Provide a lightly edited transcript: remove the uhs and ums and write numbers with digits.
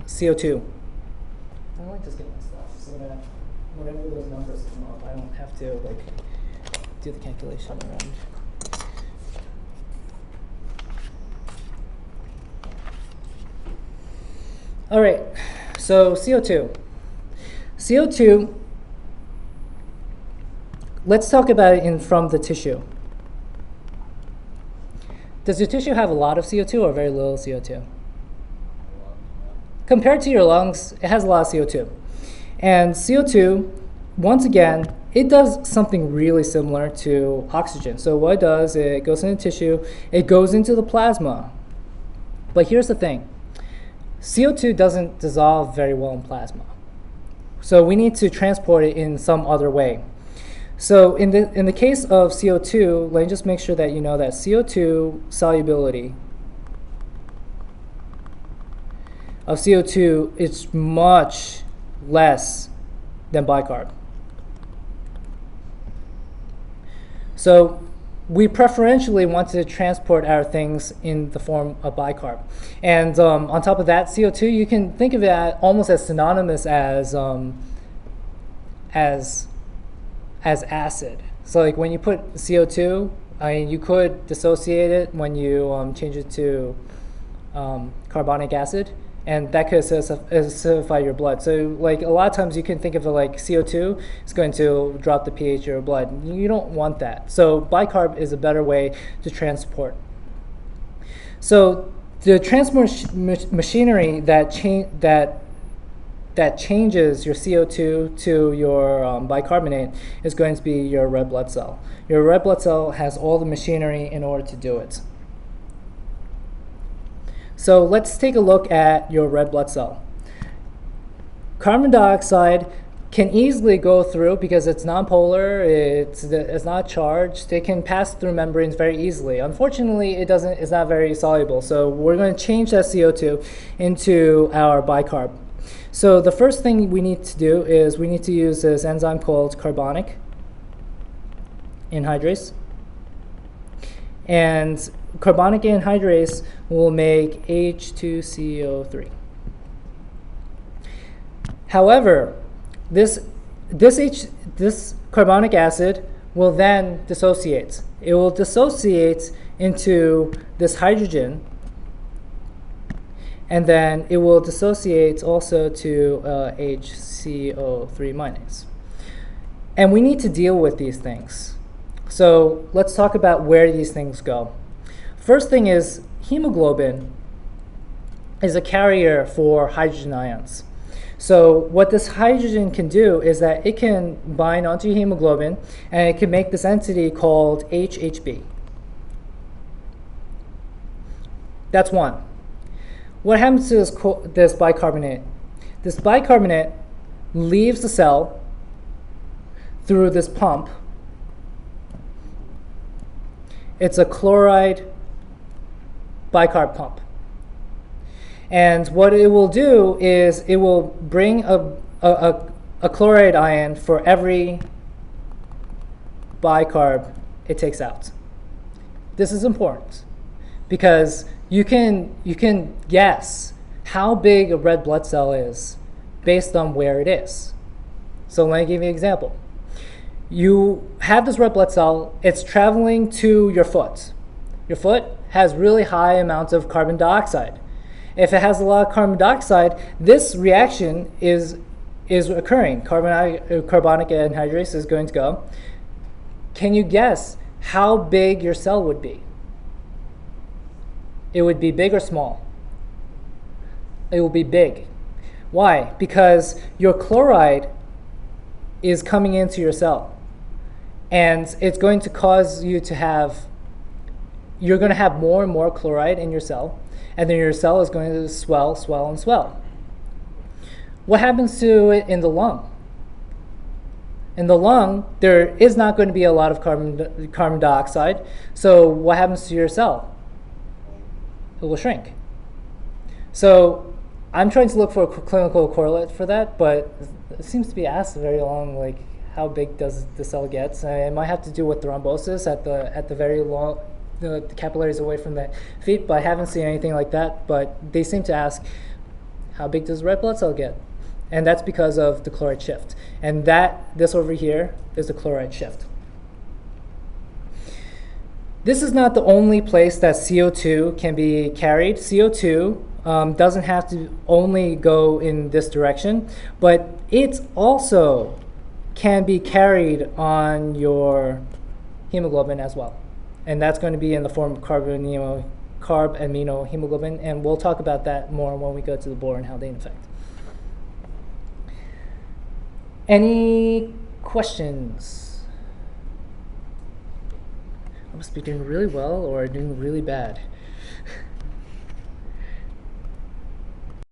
CO2. I like just get my stuff so that whenever those numbers come up, I don't have to like do the calculation around. All right, so CO2. CO2, let's talk about it from the tissue. Does your tissue have a lot of CO2 or very little CO2? Compared to your lungs, it has a lot of CO2. And CO2, once again, it does something really similar to oxygen. So what it does, it goes into tissue, it goes into the plasma. But here's the thing. CO2 doesn't dissolve very well in plasma. So we need to transport it in some other way. So in the case of CO2, let me just make sure that you know that CO2 solubility of CO2 is much less than bicarb. So we preferentially want to transport our things in the form of bicarb. And on top of that, CO2, you can think of it almost as synonymous as acid. So like when you put CO2, I mean, you could dissociate it when you change it to carbonic acid, and that could acidify your blood. So like a lot of times you can think of it like CO2 is going to drop the pH of your blood. You don't want that. So bicarb is a better way to transport. So the transport machinery that changes your CO2 to your bicarbonate is going to be your red blood cell. Your red blood cell has all the machinery in order to do it. So let's take a look at your red blood cell. Carbon dioxide can easily go through because it's nonpolar, it's not charged, it can pass through membranes very easily. Unfortunately, it's not very soluble, so we're going to change that CO2 into our bicarb. So the first thing we need to do is we need to use this enzyme called carbonic anhydrase. And carbonic anhydrase will make H2CO3. However, this carbonic acid will then dissociate. It will dissociate into this hydrogen, and then it will dissociate also to HCO3 minus. And we need to deal with these things. So let's talk about where these things go. First thing is hemoglobin is a carrier for hydrogen ions. So what this hydrogen can do is that it can bind onto hemoglobin and it can make this entity called HHB. That's one. What happens to this bicarbonate? This bicarbonate leaves the cell through this pump. It's a chloride bicarb pump. And what it will do is it will bring a chloride ion for every bicarb it takes out. This is important because you can guess how big a red blood cell is based on where it is. So let me give you an example. You have this red blood cell, it's traveling to your foot. Your foot has really high amounts of carbon dioxide. If it has a lot of carbon dioxide, this reaction is occurring. Carbonic anhydrase is going to go. Can you guess how big your cell would be? It would be big or small? It will be big. Why? Because your chloride is coming into your cell. And it's going to cause you to have, you're going to have more and more chloride in your cell. And then your cell is going to swell, swell, and swell. What happens to it in the lung? In the lung, there is not going to be a lot of carbon dioxide. So what happens to your cell? It will shrink. So I'm trying to look for a clinical correlate for that, but it seems to be asked very long, like how big does the cell get? It might have to do with thrombosis at the very long, the capillaries away from the feet, but I haven't seen anything like that. But they seem to ask How big does the red blood cell get? And that's because of the chloride shift. And this over here is the chloride shift. This is not the only place that CO2 can be carried. CO2 doesn't have to only go in this direction, but it also can be carried on your hemoglobin as well. And that's going to be in the form of carbamino hemoglobin, and we'll talk about that more when we go to the board and how they affect. Any questions? I must be doing really well or doing really bad.